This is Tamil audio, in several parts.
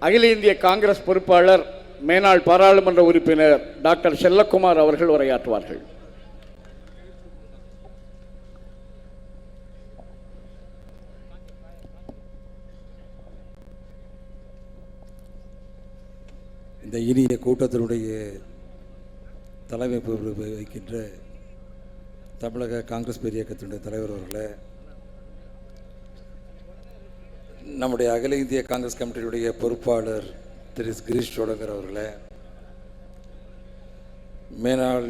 அகில இந்திய காங்கிரஸ் பொறுப்பாளர் மேனாள் பாராளுமன்ற உறுப்பினர் டாக்டர் செல்லக்குமார் அவர்கள் உரையாற்றுவார்கள். இந்த இனிய கூட்டத்தினுடைய தலைமை வகிக்கின்ற தமிழக காங்கிரஸ் பேரியக்கத்தினுடைய தலைவர் அவர்களே, நம்முடைய அகில இந்திய காங்கிரஸ் கமிட்டியுடைய பொறுப்பாளர் திரு கிரீஷ் சோடங்கர் அவர்களே, மேனாள்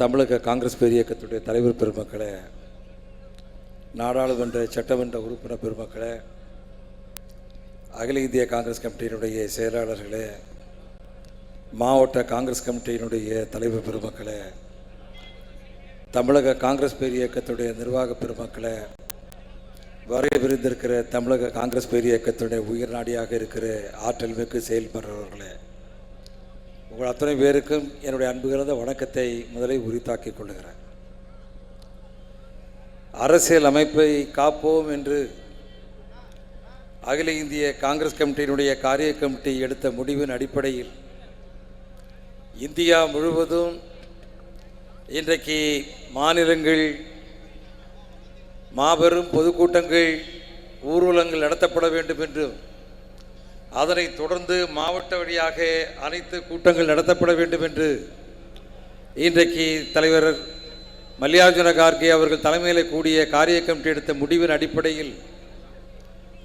தமிழக காங்கிரஸ் பேரியக்கத்துடைய தலைவர் பெருமக்களே, நாடாளுமன்ற சட்டமன்ற உறுப்பினர் பெருமக்களே, அகில இந்திய காங்கிரஸ் கமிட்டியினுடைய செயலாளர்களே, மாவட்ட காங்கிரஸ் கமிட்டியினுடைய தலைவர் பெருமக்களே, தமிழக காங்கிரஸ் பேரியக்கத்துடைய நிர்வாக பெருமக்களே, வரவிருந்திருக்கிற தமிழக காங்கிரஸ் பேரியக்கத்துடைய உயிர் நாடியாக இருக்கிற ஆற்றல் மிகு செயல்படுறவர்களே, உங்கள் அத்தனை பேருக்கும் என்னுடைய அன்பு கலந்த வணக்கத்தை முதலில் உரித்தாக்கிக் கொள்ளுகிறேன். அரசியல் அமைப்பை காப்போம் என்று அகில இந்திய காங்கிரஸ் கமிட்டியினுடைய காரிய கமிட்டி எடுத்த முடிவின் அடிப்படையில் இந்தியா முழுவதும் இன்றைக்கு மாநிலங்கள் மாபெரும் பொதுக்கூட்டங்கள் ஊர்வலங்கள் நடத்தப்பட வேண்டும் என்றும் அதனைத் தொடர்ந்து மாவட்ட வழியாக அனைத்து கூட்டங்கள் நடத்தப்பட வேண்டும் என்று இன்றைக்கு தலைவர் மல்லிகார்ஜுன கார்கே அவர்கள் தலைமையில் கூடிய காரிய கமிட்டி எடுத்த முடிவின் அடிப்படையில்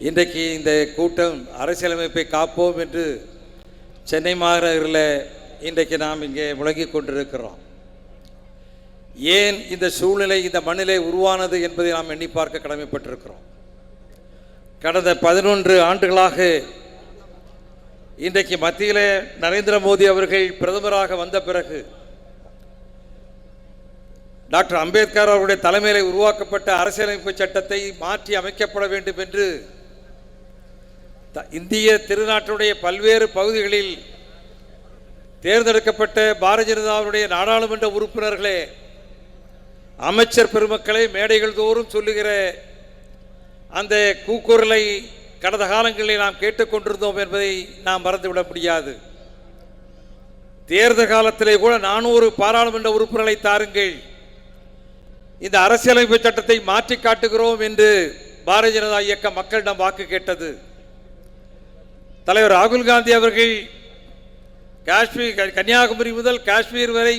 இன்றைக்கு இந்த கூட்டம் அரசியலமைப்பை காப்போம் என்று சென்னை மாநகரில் இன்றைக்கு நாம் இங்கே முழங்கிக் கொண்டிருக்கிறோம். ஏன் இந்த சூழ்நிலை இந்த மண்ணிலே உருவானது என்பதை நாம் எண்ணி பார்க்க கடமைப்பட்டிருக்கிறோம். கடந்த 11 ஆண்டுகளாக இன்றைக்கு மத்தியிலே நரேந்திர மோடி அவர்கள் பிரதமராக வந்த பிறகு டாக்டர் அம்பேத்கர் அவருடைய தலைமையில் உருவாக்கப்பட்ட அரசியலமைப்பு சட்டத்தை மாற்றி அமைக்கப்பட வேண்டும் என்று இந்திய திருநாட்டுடைய பல்வேறு பகுதிகளில் தேர்ந்தெடுக்கப்பட்ட பாரதிய ஜனதாவுடைய நாடாளுமன்ற உறுப்பினர்களே, அமைச்சர் பெருமக்களை மேடைகள் தோறும் சொல்லுகிற அந்த கூக்குரலை கடந்த காலங்களில் நாம் கேட்டுக்கொண்டிருந்தோம் என்பதை நாம் மறந்துவிட முடியாது. தேர்தல் காலத்திலே கூட 400 பாராளுமன்ற உறுப்பினர்களை தாருங்கள், இந்த அரசியலமைப்பு சட்டத்தை மாற்றி காட்டுகிறோம் என்று பாரதிய ஜனதா இயக்க மக்களிடம் வாக்கு கேட்டது. தலைவர் ராகுல் காந்தி அவர்கள் கன்னியாகுமரி முதல் காஷ்மீர் வரை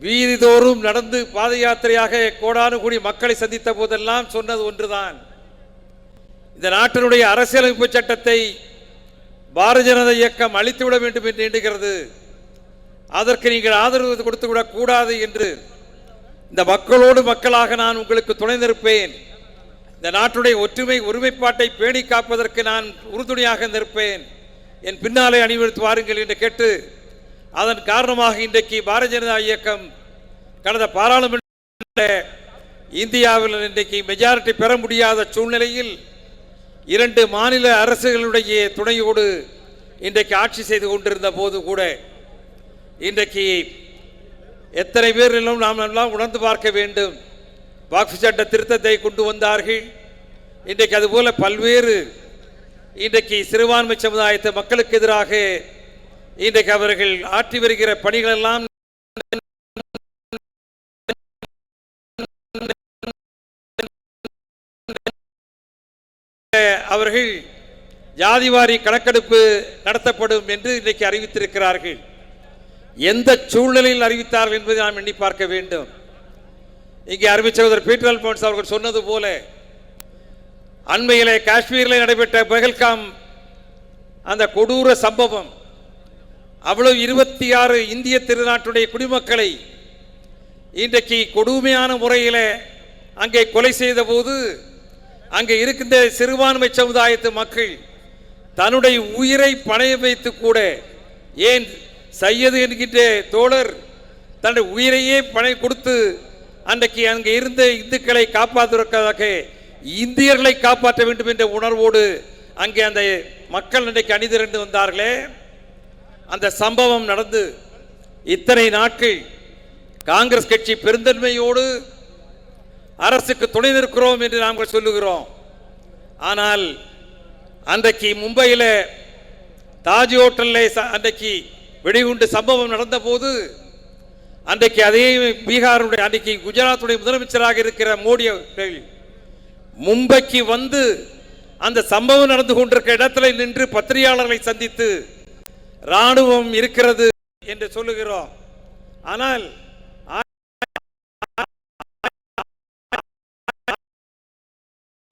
வீதிதோறும் நடந்து பாத யாத்திரையாக கோடானு கூடி மக்களை சந்தித்த போதெல்லாம் சொன்னது ஒன்றுதான், இந்த நாட்டினுடைய அரசியலமைப்பு சட்டத்தை பாரதிய ஜனதா இயக்கம் அழித்துவிட வேண்டும் என்று எண்ணுகிறது, அதற்கு நீங்கள் ஆதரவு கொடுத்துவிடக் கூடாது என்று. இந்த மக்களோடு மக்களாக நான் உங்களுக்கு துணை நிற்பேன், இந்த நாட்டுடைய ஒற்றுமை ஒருமைப்பாட்டை பேணி காப்பதற்கு நான் உறுதுணையாக நிற்பேன், என் பின்னாலே அணிவகுத்து வாருங்கள் என்று கேட்டு, அதன் காரணமாக இன்றைக்கு பாரதிய ஜனதா இயக்கம் கடந்த பாராளுமன்ற இந்தியாவில் இன்றைக்கு மெஜாரிட்டி பெற முடியாத சூழ்நிலையில் 2 மாநில அரசுகளுடைய துணையோடு இன்றைக்கு ஆட்சி செய்து கொண்டிருந்த போது கூட இன்றைக்கு எத்தனை பேர் நாம் எல்லாம் உணர்ந்து பார்க்க வேண்டும். வக்ஃப் சட்ட திருத்தத்தை கொண்டு வந்தார்கள். இன்றைக்கு அதுபோல பல்வேறு இன்றைக்கு சிறுபான்மை சமுதாயத்தை மக்களுக்கு எதிராக இன்றைக்கு அவர்கள் ஆற்றி வருகிற பணிகள் எல்லாம் அவர்கள் ஜாதிவாரி கணக்கெடுப்பு நடத்தப்படும் என்று இன்றைக்கு அறிவித்திருக்கிறார்கள். எந்த சூழ்நிலையில் அறிவித்தார்கள் என்பதை நாம் எண்ணி பார்க்க வேண்டும். இங்கே அறிவித்த சகோதரர் பீட்டர் அல்போன்ஸ் அவர்கள் சொன்னது போல அண்மையிலே காஷ்மீரில் நடைபெற்ற பஹல்காம் அந்த கொடூர சம்பவம், அவ்வளவு 26 இந்திய திருநாட்டுடைய குடிமக்களை இன்றைக்கு கொடுமையான முறையில் அங்கே கொலை செய்த போது அங்கே இருக்கின்ற சிறுபான்மை சமுதாயத்து மக்கள் தன்னுடைய உயிரை பணைய வைத்து கூட, ஏன் சையது என்கின்ற தோழர் தன்னுடைய உயிரையே பணை கொடுத்து அன்றைக்கு அங்கே இருந்த இந்துக்களை காப்பாற்றுவதற்காக இந்தியர்களை காப்பாற்ற வேண்டும் என்ற உணர்வோடு அங்கே அந்த மக்கள் இன்றைக்கு அணிதிரண்டு வந்தார்களே, அந்த சம்பவம் நடந்து இத்தனை நாட்கள் காங்கிரஸ் கட்சி பெருந்தன்மையோடு அரசுக்கு துணை நிற்கிறோம் என்று நாங்கள் சொல்லுகிறோம். ஆனால் அன்றைக்கு மும்பையில் தாஜ் ஹோட்டலில் அன்றைக்கு வெடிகுண்டு சம்பவம் நடந்த போது அன்றைக்கு அதே பீகாருடைய அன்றைக்கு குஜராத்துடைய முதலமைச்சராக இருக்கிற மோடி அவர்கள் மும்பைக்கு வந்து அந்த சம்பவம் நடந்து கொண்டிருக்கிற இடத்துல நின்று பத்திரிகையாளர்களை சந்தித்து ராணுவம் இருக்கிறது என்று சொல்லுகிறோம். ஆனால்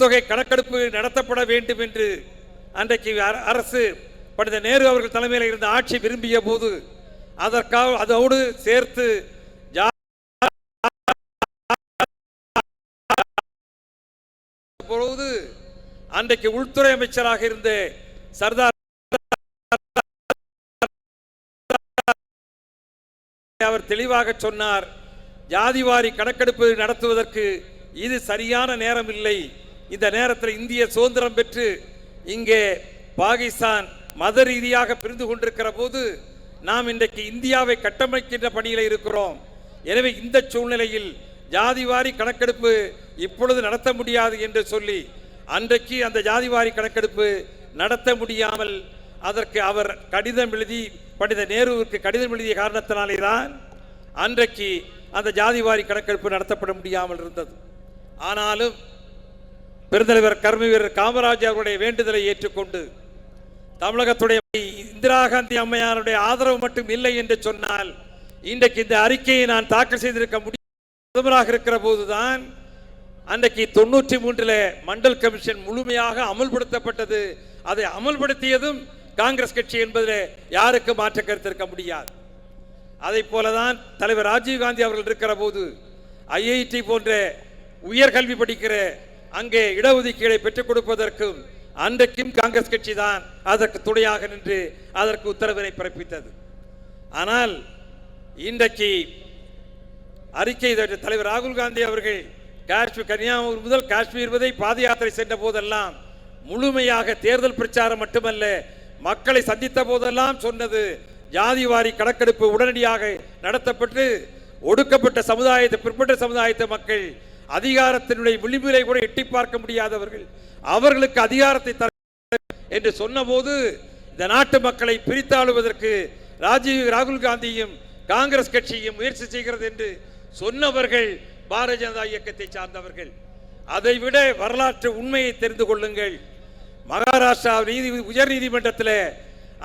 தொகை கணக்கெடுப்பு நடத்தப்பட வேண்டும் என்று அன்றைக்கு அரசு பண்டித நேரு அவர்கள் தலைமையில் இருந்த ஆட்சி விரும்பிய போது அதற்காக அதோடு சேர்த்து பொழுது அன்றைக்கு உள்துறை அமைச்சராக இருந்த சர்தார் அவர் தெளிவாக சொன்னார், ஜாதிவாரி கணக்கெடுப்பு நடத்துவதற்கு இது சரியான நேரம் இல்லை. இந்த நேரத்தில் இந்திய சுதந்திரம் பெற்று இங்கே பாகிஸ்தான் மத ரீதியாக பிரிந்து கொண்டிருக்கிற போது நாம் இன்றைக்கு இந்தியாவை கட்டமைக்கின்ற பணியில் இருக்கிறோம். எனவே இந்த சூழ்நிலையில் ஜாதிவாரி கணக்கெடுப்பு இப்பொழுது நடத்த முடியாது என்று சொல்லி அன்றைக்கு அந்த ஜாதிவாரி கணக்கெடுப்பு நடத்த முடியாமல் அதற்கு அவர் கடிதம் எழுதி பண்டித நேருவுக்கு கடிதம் எழுதிய காரணத்தினாலே தான் அன்றைக்கு அந்த ஜாதிவாரி கணக்கெடுப்பு நடத்தப்பட முடியாமல் இருந்தது. ஆனாலும் பெருந்தலைவர் கர்ம வீரர் காமராஜ் அவருடைய வேண்டுதலை ஏற்றுக்கொண்டு தமிழகத்துடைய இந்திரா காந்தி அம்மையாருடைய ஆதரவு மட்டும் இல்லை என்று சொன்னால் இன்றைக்கு இந்த அறிக்கையை நான் தாக்கல் செய்திருக்க முடியும். பிரதமராக இருக்கிற போதுதான் அன்றைக்கு 93 மண்டல் கமிஷன் முழுமையாக அமல்படுத்தப்பட்டது. அதை அமல்படுத்தியதும் காங்கிரஸ் கட்சி என்பதில் யாருக்கு மாற்று கருத்து இருக்க முடியாது. அதை போலதான் தலைவர் ராஜீவ் காந்தி அவர்கள் இருக்கிற போது ஐஐடி போன்ற உயர்கல்வி படிக்கிற அங்கே இடஒதுக்கீடை பெற்றுக் கொடுப்பதற்கும் அன்றைக்கும் காங்கிரஸ் கட்சி தான் அதற்கு துணையாக நின்று அதற்கு உத்தரவினை பிறப்பித்தது. ஆனால் இன்றைக்கு அறிக்கை தலைவர் ராகுல் காந்தி அவர்கள் காஷ்மீர் கன்னியாகுமரி முதல் காஷ்மீர் வரை பாத யாத்திரை சென்ற போதெல்லாம் முழுமையாக தேர்தல் பிரச்சாரம் மட்டுமல்ல மக்களை சந்தித்த போதெல்லாம் சொன்னது ஜாதிவாரி கணக்கெடுப்பு உடனடியாக நடத்தப்பட்டு ஒடுக்கப்பட்ட சமுதாயத்தை பிற்பட்ட சமுதாயத்தை மக்கள் அதிகாரத்தினுடைய விளிம்பிலை கூட எட்டி பார்க்க முடியாதவர்கள் அவர்களுக்கு அதிகாரத்தை தர என்று சொன்னபோது இந்த நாட்டு மக்களை பிரித்தாளுவதற்கு ராகுல் காந்தியும் காங்கிரஸ் கட்சியும் முயற்சி செய்கிறது என்று சொன்னவர்கள் பாரதிய ஜனதா இயக்கத்தை சார்ந்தவர்கள். அதைவிட வரலாற்று உண்மையை தெரிந்து கொள்ளுங்கள். மகாராஷ்டிரா உயர் நீதிமன்றத்தில்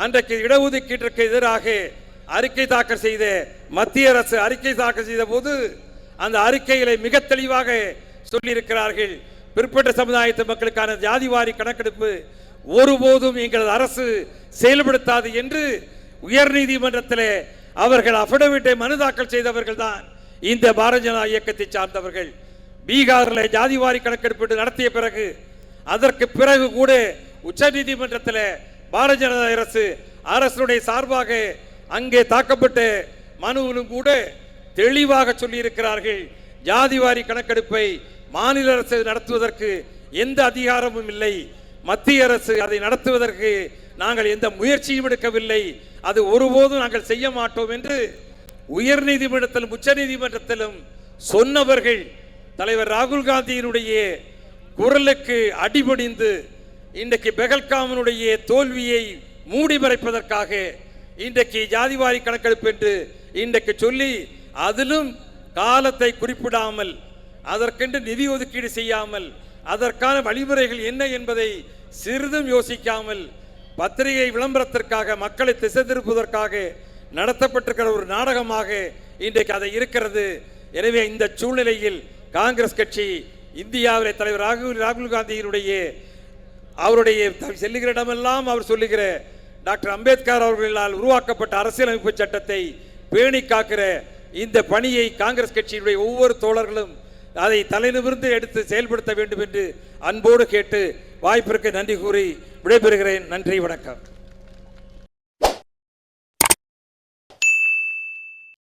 அன்றைக்கு இடஒதுக்கீட்டிற்கு எதிராக அறிக்கை தாக்கல் செய்த மத்திய அரசு அறிக்கை தாக்கல் செய்த போது அந்த அறிக்கைகளை மிக தெளிவாக சொல்லியிருக்கிறார்கள். பிற்பட்ட சமுதாயத்து மக்களுக்கான ஜாதிவாரி கணக்கெடுப்பு ஒருபோதும் எங்களது அரசு செயல்படுத்தாது என்று உயர் நீதிமன்றத்தில் அவர்கள் அபிடவிட்டை மனு தாக்கல் செய்தவர்கள் தான் இந்த பாரதிய ஜனதா இயக்கத்தை சார்ந்தவர்கள். பீகாரில் ஜாதிவாரி கணக்கெடுப்பு நடத்திய பிறகு அதற்கு பிறகு கூட உச்ச நீதிமன்றத்தில் பாரதிய ஜனதா அரசுடைய சார்பாக அங்கே தாக்கப்பட்ட மனுவிலும் கூட தெளிவாக சொல்லி இருக்கிறார்கள், ஜாதிவாரி கணக்கெடுப்பை மாநில அரசு நடத்துவதற்கு எந்த அதிகாரமும் இல்லை, மத்திய அரசு அதை நடத்துவதற்கு நாங்கள் எந்த முயற்சியும் எடுக்கவில்லை, அது ஒருபோதும் நாங்கள் செய்ய மாட்டோம் என்று உயர் நீதிமன்றத்திலும் உச்ச நீதிமன்றத்திலும் சொன்னவர்கள் தலைவர் ராகுல் காந்தியினுடைய குரலுக்கு அடிபணிந்து இன்றைக்கு பெஹல்காமினுடைய தோல்வியை மூடி மறைப்பதற்காக இன்றைக்கு ஜாதிவாரி கணக்கெடுப்பு என்று இன்றைக்கு சொல்லி அதிலும் காலத்தை குறிப்பிடாமல் அதற்கென்று நிதி ஒதுக்கீடு செய்யாமல் அதற்கான வழிமுறைகள் என்ன என்பதை சிறிதும் யோசிக்காமல் பத்திரிகை விளம்பரத்திற்காக மக்களை திசை திருப்புவதற்காக நடத்தப்பட்டிருக்கிற ஒரு நாடகமாக இன்றைக்கு அதை இருக்கிறது. எனவே இந்த சூழ்நிலையில் காங்கிரஸ் கட்சி இந்தியாவில் தலைவர் ராகுல் காந்தியினுடைய அவருடைய செல்லுகிற இடமெல்லாம் அவர் சொல்லுகிற டாக்டர் அம்பேத்கர் அவர்களால் உருவாக்கப்பட்ட அரசியலமைப்பு சட்டத்தை பேணி காக்கிற இந்த பணியை காங்கிரஸ் கட்சியினுடைய ஒவ்வொரு தோழர்களும் அதை தலைநிமிர்ந்து எடுத்து செயல்படுத்த வேண்டும் என்று அன்போடு கேட்டு வாய்ப்பிற்கு நன்றி கூறி விடைபெறுகிறேன். நன்றி, வணக்கம்.